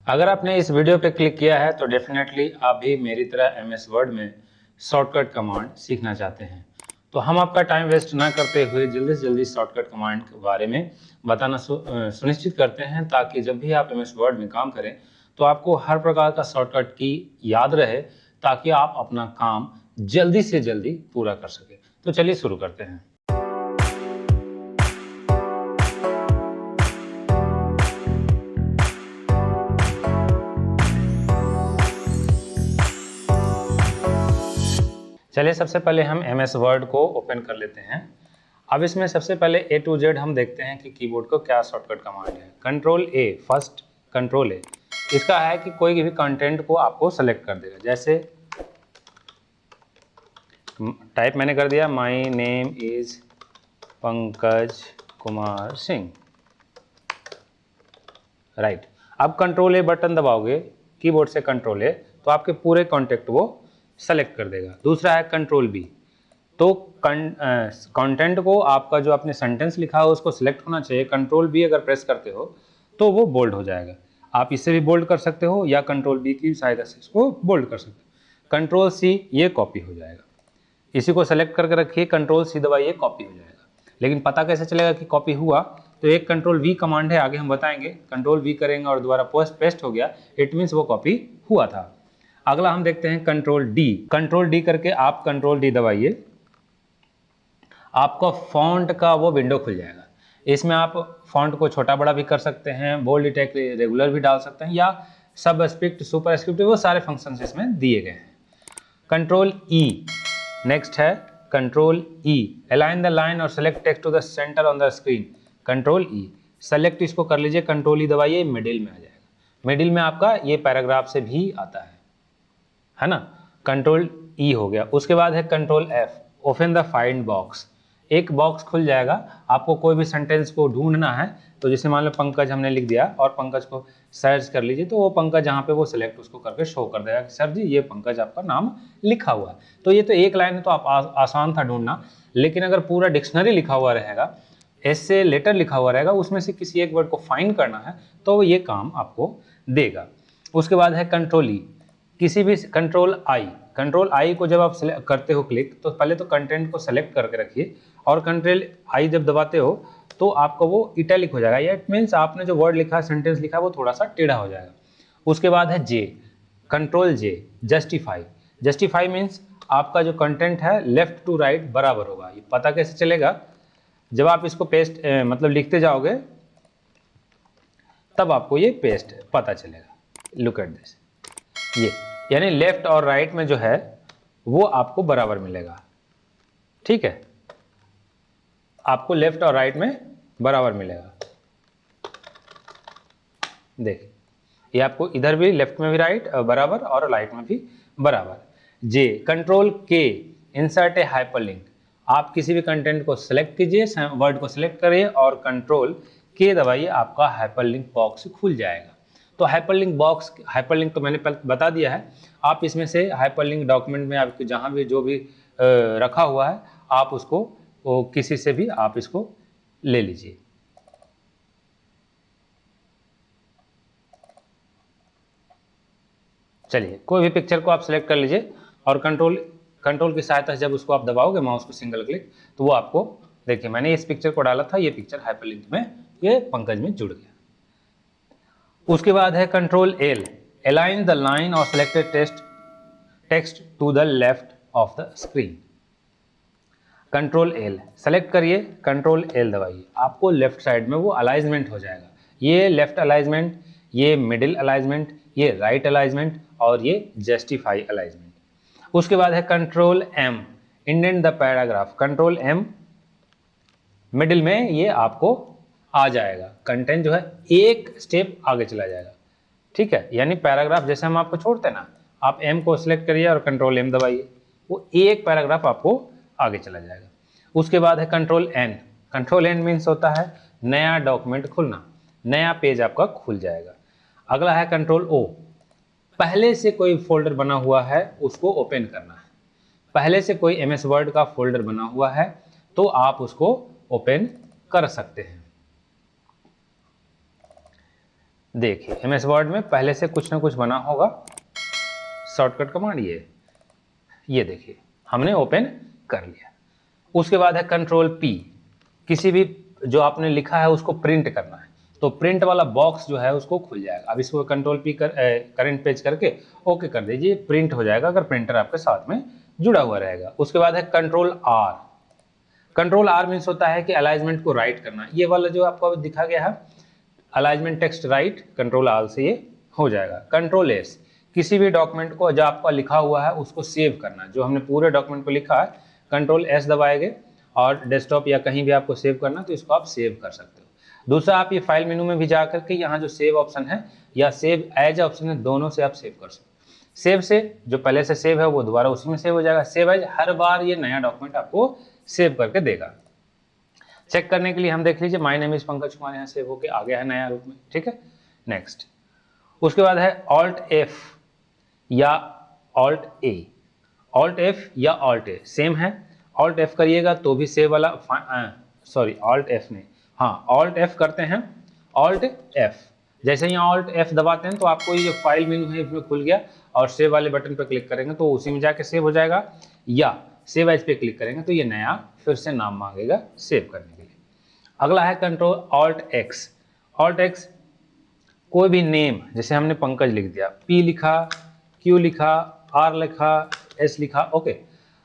अगर आपने इस वीडियो पे क्लिक किया है तो डेफिनेटली आप भी मेरी तरह एमएस वर्ड में शॉर्टकट कमांड सीखना चाहते हैं। तो हम आपका टाइम वेस्ट ना करते हुए जल्दी से जल्दी शॉर्टकट कमांड के बारे में बताना सुनिश्चित करते हैं, ताकि जब भी आप एमएस वर्ड में काम करें तो आपको हर प्रकार का शॉर्टकट की याद रहे, ताकि आप अपना काम जल्दी से जल्दी पूरा कर सकें। तो चलिए शुरू करते हैं। चलिए सबसे पहले हम एमएस वर्ड को ओपन कर लेते हैं। अब इसमें सबसे पहले A to Z हम देखते हैं कि कीबोर्ड को क्या शॉर्टकट कमांड है। Control A, first control A इसका है कि कोई भी कंटेंट को आपको सेलेक्ट कर देगा। जैसे टाइप मैंने कर दिया, my name is Pankaj Kumar Singh, right. अब कंट्रोल A बटन दबाओगे कीबोर्ड से कंट्रोल A, तो आपके पूरे कॉन्टेक्ट वो सेलेक्ट कर देगा। दूसरा है कंट्रोल B, तो कंटेंट को आपका जो आपने सेंटेंस लिखा हो उसको सिलेक्ट होना चाहिए। कंट्रोल B अगर प्रेस करते हो तो वो बोल्ड हो जाएगा। आप इससे भी बोल्ड कर सकते हो या कंट्रोल B की सहायता से इसको बोल्ड कर सकते हो। कंट्रोल C ये कॉपी हो जाएगा। इसी को सेलेक्ट करके रखिए, कंट्रोल C दबाइए, कॉपी हो जाएगा। लेकिन पता कैसे चलेगा कि कॉपी हुआ? तो एक कंट्रोल V कमांड है, आगे हम बताएंगे। कंट्रोल V करेंगे और दोबारा पेस्ट हो गया, इट मीन्स वो कॉपी हुआ था। अगला हम देखते हैं कंट्रोल D। कंट्रोल D करके आप कंट्रोल D दबाइए, आपका फॉन्ट का वो विंडो खुल जाएगा। इसमें आप फॉन्ट को छोटा बड़ा भी कर सकते हैं, बोल्ड, इटैलिक, रेगुलर भी डाल सकते हैं, या सबस्क्रिप्ट, सुपरस्क्रिप्ट, वो सारे फंक्शंस इसमें दिए गए हैं। कंट्रोल E नेक्स्ट है control E, align the line और select text to the centre on the screen. Control E select इसको कर लीजिए, कंट्रोल E दबाइए, मिडिल में आ जाएगा। मिडिल में आपका ये पैराग्राफ से भी आता है ना। कंट्रोल E हो गया। उसके बाद है control F, open the find box. एक बॉक्स खुल जाएगा, आपको कोई भी सेंटेंस को ढूंढना है। तो जैसे मान लो पंकज हमने लिख दिया और पंकज को सर्च कर लीजिए, तो वो पंकज जहाँ पे वो सिलेक्ट उसको करके शो कर देगा कि सर जी ये पंकज आपका नाम लिखा हुआ है। तो ये तो एक लाइन है, तो आप आसान था ढूंढना। लेकिन अगर पूरा डिक्शनरी लिखा हुआ रहेगा, ऐसे लेटर लिखा हुआ रहेगा, उसमें से किसी एक वर्ड को फाइंड करना है, तो ये काम आपको देगा। उसके बाद है कंट्रोल E, किसी भी कंट्रोल आई को जब आप करते हो क्लिक, तो पहले तो कंटेंट को सेलेक्ट करके रखिए, और कंट्रोल आई जब दबाते हो तो आपको वो इटैलिक हो जाएगा। इट मीन्स आपने जो वर्ड लिखा है, सेंटेंस लिखा है, वो थोड़ा सा टेढ़ा हो जाएगा। उसके बाद है J, control J, justify. Justify means आपका जो कंटेंट है लेफ्ट टू राइट बराबर होगा। ये पता कैसे चलेगा? जब आप इसको पेस्ट मतलब लिखते जाओगे तब आपको ये पेस्ट पता चलेगा। लुक एट दिस, ये यानी लेफ्ट और राइट में जो है वो आपको बराबर मिलेगा। ठीक है, आपको लेफ्ट और राइट में बराबर मिलेगा। देखिए, ये आपको इधर भी लेफ्ट में भी राइट बराबर और राइट में भी बराबर। जे, कंट्रोल के, इंसर्ट ए हाइपरलिंक। आप किसी भी कंटेंट को सिलेक्ट कीजिए, वर्ड को सिलेक्ट करिए और कंट्रोल के दबाइए, आपका हाइपरलिंक बॉक्स खुल जाएगा। तो हाइपरलिंक बॉक्स, हाइपरलिंक तो मैंने बता दिया है। आप इसमें से हाइपरलिंक डॉक्यूमेंट में आपके जहां भी जो भी रखा हुआ है, आप उसको किसी से भी आप इसको ले लीजिए। चलिए, कोई भी पिक्चर को आप सिलेक्ट कर लीजिए और कंट्रोल की सहायता से जब उसको आप दबाओगे माउस को सिंगल क्लिक, तो वो आपको, देखिए मैंने इस पिक्चर को डाला था, ये पिक्चर हाइपरलिंक में ये पंकज में जुड़ गया। उसके बाद है control L, align the line और selected text to the left of the screen. Control L select करिए, कंट्रोल L दबाइए, आपको लेफ्ट साइड में वो अलाइनमेंट हो जाएगा। ये लेफ्ट अलाइनमेंट, ये मिडिल अलाइनमेंट, ये राइट अलाइनमेंट और ये जस्टिफाई अलाइनमेंट। उसके बाद है control M, indent the paragraph. Control M middle में ये आपको आ जाएगा, कंटेंट जो है एक स्टेप आगे चला जाएगा। ठीक है, यानी पैराग्राफ जैसे हम आपको छोड़ते हैं ना, आप M को सिलेक्ट करिए और कंट्रोल M दबाइए, वो एक पैराग्राफ आपको आगे चला जाएगा। उसके बाद है control N। Control N means होता है नया डॉक्यूमेंट खुलना, नया पेज आपका खुल जाएगा। अगला है कंट्रोल O, पहले से कोई फोल्डर बना हुआ है उसको ओपन करना है। पहले से कोई MS वर्ड का फोल्डर बना हुआ है तो आप उसको ओपन कर सकते हैं। देखिए MS वर्ड में पहले से कुछ ना कुछ बना होगा, शॉर्टकट कमांड ये देखिए हमने ओपन कर लिया। उसके बाद है कंट्रोल P, किसी भी जो आपने लिखा है उसको प्रिंट करना है, तो प्रिंट वाला बॉक्स जो है उसको खुल जाएगा। अब इसको कंट्रोल P करंट पेज करके ओके कर दीजिए, प्रिंट हो जाएगा अगर प्रिंटर आपके साथ में जुड़ा हुआ रहेगा। उसके बाद है control R। Control R means होता है कि अलाइनमेंट को राइट करना। ये वाला जो आपको अभी दिखा गया है alignment text right, control R से ये हो जाएगा। कंट्रोल S, किसी भी डॉक्यूमेंट को जो आपका लिखा हुआ है उसको सेव करना। जो हमने पूरे डॉक्यूमेंट को लिखा है कंट्रोल S दबाएंगे और डेस्कटॉप या कहीं भी आपको सेव करना तो इसको आप सेव कर सकते हो। दूसरा, आप ये फाइल मेनू में भी जा करके यहाँ जो सेव ऑप्शन है या सेव एज ऑप्शन है, दोनों से आप सेव कर सकते हो। सेव से जो पहले से सेव है वो दोबारा उसी में सेव हो जाएगा। सेव एज हर बार ये नया डॉक्यूमेंट आपको सेव करके देगा। चेक करने के लिए हम देख लीजिए my name is Pankaj Kumar यहाँ सेव होके आ गया है नया रूप में, ठीक है। नेक्स्ट, उसके बाद है Alt F या Alt A। Alt F या Alt A सेम है। Alt F करिएगा तो भी सेव वाला, सॉरी Alt F नहीं, हाँ Alt F करते हैं, Alt F जैसे ही Alt F दबाते हैं तो आपको ये जो फाइल मेनू है इसमें खुल गया और सेव वाले बटन पर क्लिक करेंगे तो उसी में जाके सेव हो जाएगा, या सेव एज पे क्लिक करेंगे तो ये नया फिर से नाम मांगेगा सेव करने के लिए। अगला है control Alt X। Alt X कोई भी नेम, जैसे हमने पंकज लिख दिया, P लिखा, Q लिखा, R लिखा, S लिखा, ओके।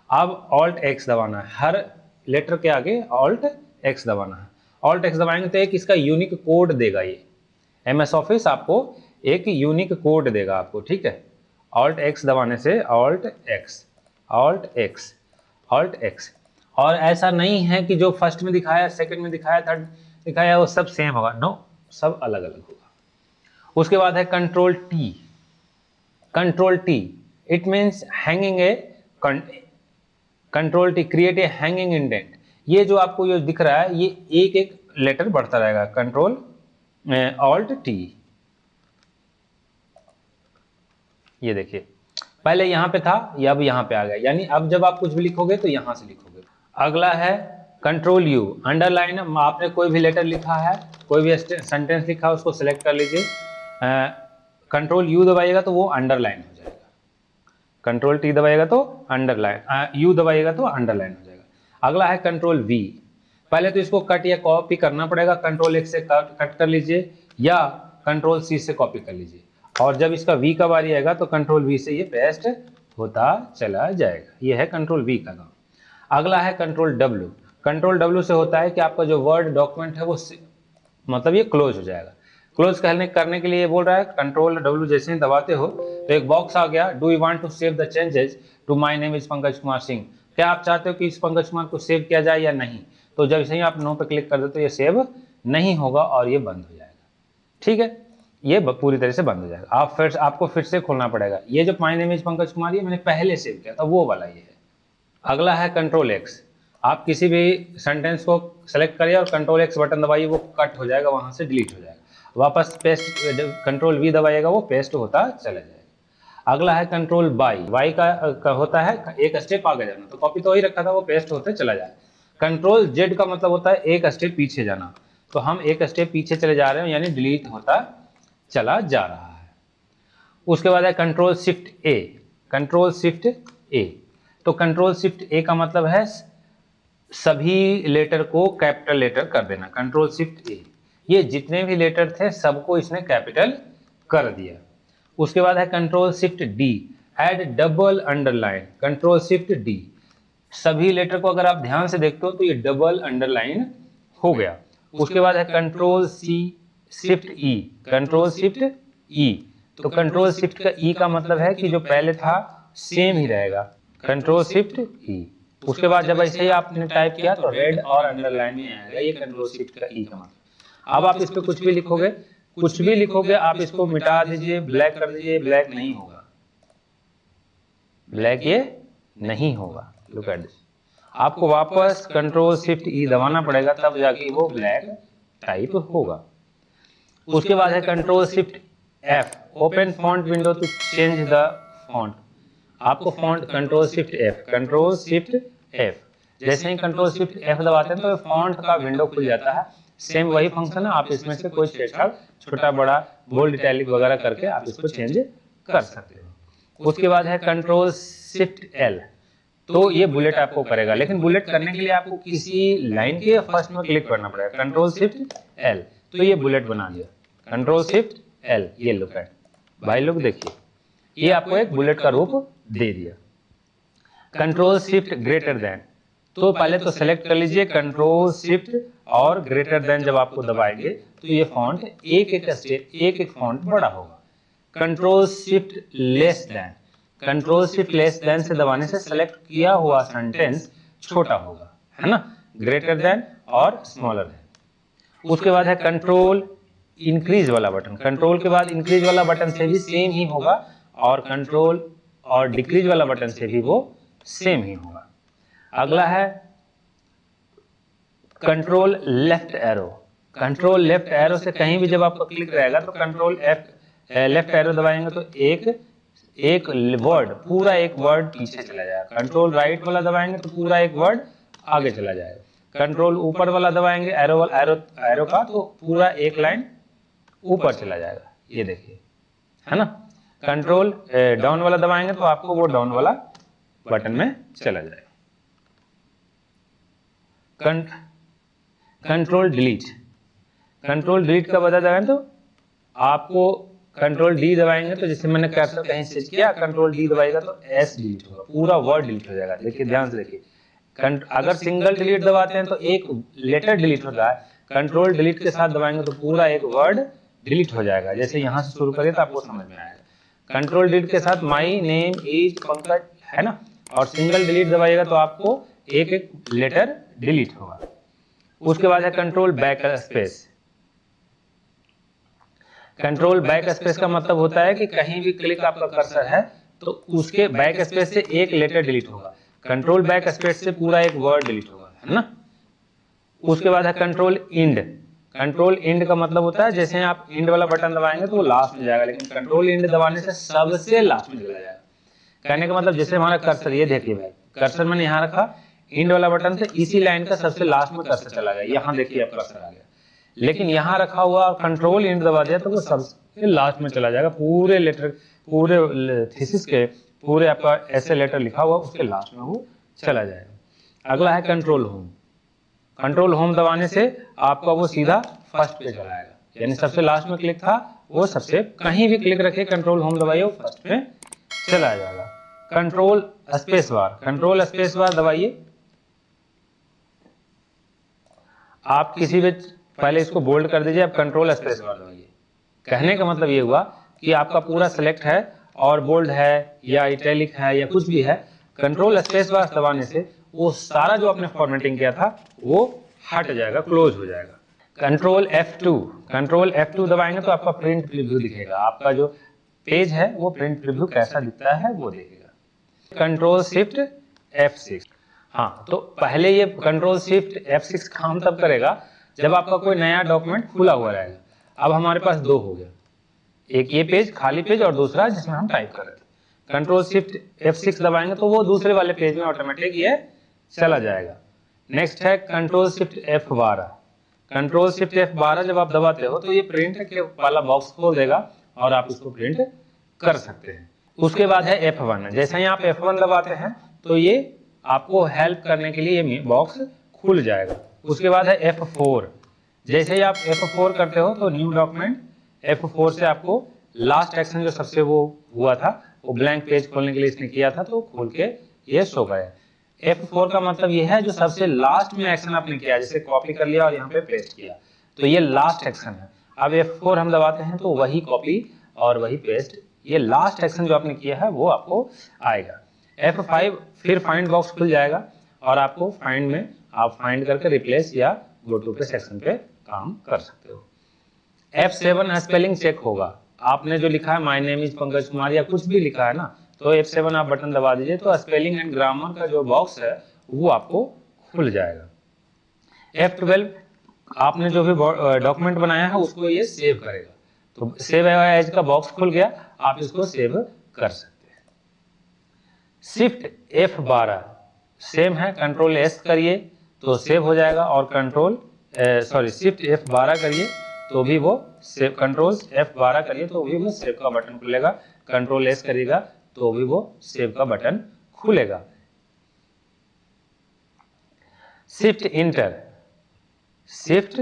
अब Alt X दबाना है, हर लेटर के आगे Alt X दबाना है। Alt X दबाएंगे तो एक इसका यूनिक कोड देगा। ये MS ऑफिस आपको एक यूनिक कोड देगा आपको, ठीक है। Alt X दबाने से Alt X, Alt X, Alt X। और ऐसा नहीं है कि जो फर्स्ट में दिखाया, सेकंड में दिखाया, थर्ड दिखाया वो सब सेम होगा, नो, सब अलग अलग होगा। उसके बाद है control T। Control T it means hanging A, control T create a hanging indent. ये जो आपको ये दिख रहा है ये एक एक लेटर बढ़ता रहेगा। कंट्रोल Alt T, ये देखिए पहले यहाँ पे था, ये अब यहाँ पे आ गया, यानी अब जब आप कुछ भी लिखोगे तो यहाँ से लिखोगे। अगला है कंट्रोल U। अंडरलाइन, आपने कोई भी लेटर लिखा है, कोई भी सेंटेंस लिखा है उसको सिलेक्ट कर लीजिए, कंट्रोल U दबाइएगा तो वो अंडरलाइन हो जाएगा। कंट्रोल T दबाइएगा तो अंडरलाइन, U दबाइएगा तो अंडरलाइन हो जाएगा। अगला है कंट्रोल V। पहले तो इसको कट या कॉपी करना पड़ेगा, कंट्रोल X से कट कर लीजिए या कंट्रोल C से कॉपी कर लीजिए, और जब इसका V का बारी आएगा तो कंट्रोल V से ये पेस्ट होता चला जाएगा। ये है कंट्रोल V का काम। अगला है कंट्रोल W। कंट्रोल W से होता है कि आपका जो वर्ड डॉक्यूमेंट है वो मतलब ये क्लोज हो जाएगा। क्लोज करने के लिए ये बोल रहा है कंट्रोल W जैसे ही दबाते हो तो एक बॉक्स आ गया, do you want to save the changes to my name is Pankaj Kumar Singh. क्या आप चाहते हो कि इस पंकज कुमार को सेव किया जाए या नहीं? तो जब जैसे ही आप नो पे क्लिक कर दो तो ये सेव नहीं होगा और ये बंद हो जाएगा, ठीक है। ये पूरी तरह से बंद हो जाएगा। आपको फिर से खोलना पड़ेगा। ये जो my name is Pankaj Kumar ये मैंने पहले सेव किया था वो वाला ये है। अगला है कंट्रोल X। आप किसी भी सेंटेंस को सेलेक्ट करिए और कंट्रोल X बटन दबाइए, वो कट हो जाएगा, वहां से डिलीट हो जाएगा। वापस पेस्ट, कंट्रोल V दबाइएगा वो पेस्ट होता चला जाएगा। अगला है कंट्रोल Y का होता है एक स्टेप आगे जाना, तो कॉपी तो वही रखा था वो पेस्ट होते चला जाए। कंट्रोल Z का मतलब होता है एक स्टेप पीछे जाना, तो हम एक स्टेप पीछे चले जा रहे हैं यानी डिलीट होता चला जा रहा है। उसके बाद है control shift A। Control shift A, तो कंट्रोल शिफ्ट A का मतलब है सभी लेटर को कैपिटल लेटर कर देना। कंट्रोल शिफ्ट A, ये जितने भी लेटर थे सबको इसने कैपिटल कर दिया। उसके बाद है control shift D, add double underline. Control shift D, सभी लेटर को अगर आप ध्यान से देखते हो तो ये डबल अंडरलाइन हो गया। उसके बाद है control C shift E। Control shift E, तो कंट्रोल शिफ्ट का E का मतलब है कि जो पहले था सेम ही रहेगा, कंट्रोल शिफ्ट E। उसके बाद जब ऐसे ही आपने टाइप किया तो रेड और अंडरलाइन में आएगा, ये कंट्रोल शिफ्ट का E का मतलब। अब आप इस पे कुछ भी लिखोगे, आप इसको मिटा दीजिए, ब्लैक कर दीजिए, ब्लैक नहीं होगा, ब्लैक ये नहीं होगा। लुक एट दिस, आपको वापस कंट्रोल शिफ्ट E दबाना पड़ेगा तब जाके वो ब्लैक टाइप होगा। उसके बाद है control shift F, open font window to change the font. आपको फॉन्ट कंट्रोल शिफ्ट F, जैसे ही कंट्रोल शिफ्ट F दबाते हैं तो फॉन्ट का विंडो खुल जाता है। सेम वही फंक्शन है, आप इसमें से कोई छेड़छाड़ छोटा बड़ा बोल्ड इटैलिक वगैरह करके आप इसको चेंज कर सकते हो। उसके बाद है कंट्रोल शिफ्ट एल, तो ये बुलेट आपको करेगा, लेकिन बुलेट करने के लिए आपको किसी लाइन के फर्स्ट में क्लिक करना पड़ेगा। कंट्रोल शिफ्ट एल, तो ये बुलेट बना दिया। कंट्रोल शिफ्ट एल, ये लुक एट भाई लोग देखिए, ये आपको एक बुलेट का रूप दे दिया। कंट्रोल शिफ्ट ग्रेटर देन, तो पहले तो सेलेक्ट कर लीजिए कंट्रोल शिफ्ट और ग्रेटर देन, जब आपको दबाएंगे तो ये फॉन्ट एक एक फॉन्ट बड़ा होगा। Control shift less than, control shift less than से दबाने से सेलेक्ट किया हुआ सेंटेंस छोटा होगा, है ना, ग्रेटर देन और स्मॉलर देन। उसके बाद है कंट्रोल इंक्रीज वाला बटन, कंट्रोल के बाद इंक्रीज वाला बटन से भी सेम ही होगा, और कंट्रोल और डिक्रीज वाला बटन से भी वो सेम ही होगा। अगला है control left arrow, control left arrow से कहीं भी जब आपका क्लिक रहेगा तो कंट्रोल लेफ्ट एरो दबाएंगे तो एक वर्ड, पूरा एक वर्ड पीछे चला जाएगा। कंट्रोल राइट वाला दबाएंगे तो पूरा एक वर्ड आगे चला जाएगा। कंट्रोल ऊपर वाला दबाएंगे एरो का, तो पूरा एक लाइन ऊपर चला जाएगा, ये देखिए, है ना। कंट्रोल डाउन वाला दबाएंगे तो आपको वो डाउन वाला बटन में चला जाएगा। कंट्रोल डिलीट, कंट्रोल डिलीट का बता जाएगा तो आपको कंट्रोल डी दबाएंगे तो जैसे मैंने कर्सर कहीं से किया, कंट्रोल डी दबाएगा तो एस डिलीट होगा, पूरा वर्ड डिलीट हो जाएगा। देखिए ध्यान से देखिए, अगर सिंगल डिलीट दबाते हैं तो एक लेटर डिलीट होता है, कंट्रोल डिलीट के साथ दबाएंगे तो पूरा एक वर्ड डिलीट हो जाएगा। जैसे यहां से शुरू करिए तो आपको समझ में आएगा। कंट्रोल डिलीट के साथ माई नेम इज पंकज, है ना, और सिंगल डिलीट दबाइएगा तो आपको एक एक लेटर डिलीट होगा। उसके बाद है control back space, control back space का मतलब होता है कि कहीं भी क्लिक आपका कर्सर है तो उसके बैक स्पेस से एक लेटर डिलीट होगा, कंट्रोल बैक स्पेस से पूरा एक वर्ड डिलीट होगा, है ना। उसके बाद है कंट्रोल इंड, कंट्रोल इंड का मतलब होता है जैसे आप इंड वाला बटन दबाएंगे तो वो लास्ट में जाएगा, लेकिन कंट्रोल इंड दबाने से सबसे लास्ट में चला जाएगा। कहने का मतलब जैसे हमारा कर्सर, ये देखिए भाई, कर्सर मैंने यहाँ रखा, इंड वाला बटन से इसी लाइन का सबसे लास्ट में कर्सर चला गया, यहाँ देखिए अब कर्सर आ गया। लेकिन यहाँ रखा हुआ कंट्रोल इंड दबा दिया तो वो सबसे लास्ट में चला जाएगा, पूरे लेटर, पूरे थीसिस के पूरे आपका ऐसे लेटर लिखा हुआ उसके लास्ट में वो चला जाएगा। अगला है कंट्रोल होम, कंट्रोल होम दबाने से आपका वो सीधा फर्स्ट पे चला आएगा, यानी सबसे लास्ट में क्लिक था वो सबसे, कहीं भी क्लिक रखे कंट्रोल होम दबाइए वो फर्स्ट पे चला जाएगा। Control space bar, control space bar दबाइए, आप किसी भी, पहले इसको बोल्ड कर दीजिए, अब कंट्रोल स्पेस बार दबाइए। कहने का मतलब ये हुआ कि आपका पूरा सेलेक्ट है और बोल्ड है या इटैलिक है या कुछ भी है, कंट्रोल स्पेस बार दबाने से वो सारा जो आपने फॉर्मेटिंग किया था वो हट जाएगा, क्लोज हो जाएगा। कंट्रोल F2, कंट्रोल F2 दबाएंगे तो आपका प्रिंट प्रीव्यू दिखेगा, आपका जो पेज है वो प्रिंट प्रीव्यू कैसा दिखता है वो देखेगा। कंट्रोल शिफ्ट F6, हाँ, तो पहले ये कंट्रोल शिफ्ट F6 काम तब करेगा जब आपका कोई नया डॉक्यूमेंट खुला हुआ रहेगा। अब हमारे पास दो हो गया, एक ये पेज खाली पेज और दूसरा जिसमें हम टाइप कर रहे थे। कंट्रोल शिफ्ट F6 दबाएंगे तो वो दूसरे वाले पेज में ऑटोमेटिक ये चला जाएगा। नेक्स्ट है control shift F12, control shift F12 जब आप दबाते हो तो ये प्रिंट के वाला बॉक्स खोल देगा और आप इसको प्रिंट कर सकते हैं। उसके बाद है F1, जैसे ही आप F1 दबाते हैं तो ये आपको हेल्प करने के लिए ये बॉक्स खुल जाएगा। उसके बाद है F4, जैसे ही आप F4 करते हो तो न्यू डॉक्यूमेंट, F4 से आपको लास्ट एक्शन जो सबसे वो हुआ था वो ब्लैंक पेज खोलने के लिए इसने किया था तो खोल के ये शो करेगा। F4 का मतलब ये है जो सबसे लास्ट में एक्शन आपने किया, जैसे कॉपी कर लिया और यहाँ पे पेस्ट किया तो ये लास्ट एक्शन है। अब F4 हम दबाते हैं तो वही कॉपी और वही पेस्ट, ये लास्ट एक्शन जो आपने किया है वो आपको आएगा। F5 फिर फाइंड बॉक्स खुल जाएगा और आपको फाइंड में आप फाइंड करके रिप्लेस या गो टू पे सेक्शन पे काम कर सकते हो। F7 स्पेलिंग चेक होगा, आपने जो लिखा है my name is Pankaj Kumar या कुछ भी लिखा है ना, तो F7 आप बटन दबा दीजिए तो स्पेलिंग एंड ग्रामर का जो बॉक्स है वो आपको खुल जाएगा। F12 आपने जो भी डॉक्यूमेंट बनाया है उसको ये सेव करेगा, तो सेव एज का बॉक्स खुल गया, आप इसको सेव कर सकते हैं। शिफ्ट F12 सेम है, कंट्रोल S करिए तो सेव हो जाएगा और कंट्रोल सॉरी शिफ्ट F12 करिए तो भी वो सेव, कंट्रोल F12 करिए तो भी वो सेव का बटन खुलेगा, कंट्रोल S करिएगा तो भी वो सेव का बटन खुलेगा। शिफ्ट इंटर, शिफ्ट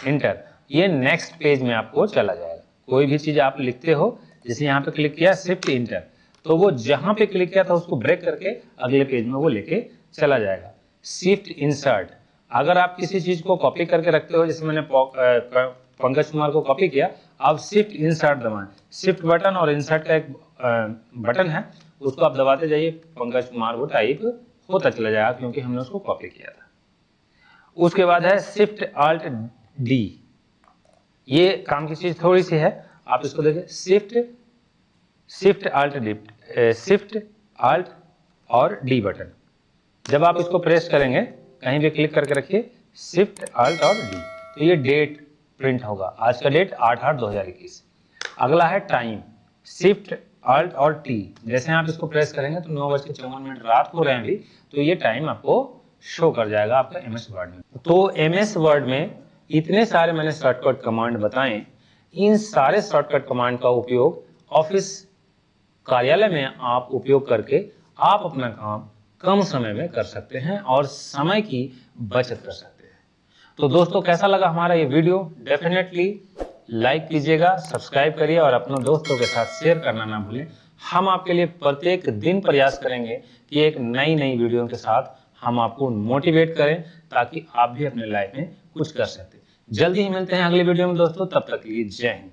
इंटर ये नेक्स्ट पेज में आपको चला जाएगा। कोई भी चीज आप लिखते हो, जैसे यहाँ पे क्लिक किया शिफ्ट इंटर, तो वो जहां पे क्लिक किया था उसको ब्रेक करके अगले पेज में वो लेके चला जाएगा। शिफ्ट इंसर्ट, अगर आप किसी चीज को कॉपी करके रखते हो, जैसे मैंने पंकज कुमार को कॉपी किया, आप शिफ्ट इंसर्ट दबाएं, शिफ्ट बटन और इंसर्ट का एक बटन है, उसको आप दबाते जाइए, पंकज कुमार वो टाइप होता चला जाएगा क्योंकि हमने उसको कॉपी किया था। उसके बाद है शिफ्ट आल्ट डी, ये काम की चीज थोड़ी सी है, आप इसको देखिए, shift alt D, shift alt और डी बटन, जब आप इसको प्रेस करेंगे कहीं भी क्लिक करके रखिए शिफ्ट आल्ट और डी, तो ये डेट प्रिंट होगा, आज का डेट 8/8/2021। अगला है टाइम, शिफ्ट आल्ट और टी, जैसे आप इसको प्रेस करेंगे तो 9:54 रात हो रहे हैं अभी, तो ये टाइम आपको शो कर जाएगा आपका एमएस वर्ड में। तो एमएस वर्ड में इतने सारे मैंने शॉर्टकट कमांड बताए, इन सारे शॉर्टकट कमांड का उपयोग ऑफिस कार्यालय में आप उपयोग करके आप अपना काम कम समय में कर सकते हैं और समय की बचत कर सकते हैं। तो दोस्तों कैसा लगा हमारा ये वीडियो, डेफिनेटली लाइक कीजिएगा, सब्सक्राइब करिए और अपने दोस्तों के साथ शेयर करना ना भूलें। हम आपके लिए प्रत्येक दिन प्रयास करेंगे कि एक नई वीडियो के साथ हम आपको मोटिवेट करें ताकि आप भी अपने लाइफ में कुछ कर सकते हैं। जल्दी ही मिलते हैं अगले वीडियो में दोस्तों, तब तक के लिए जय हिंद।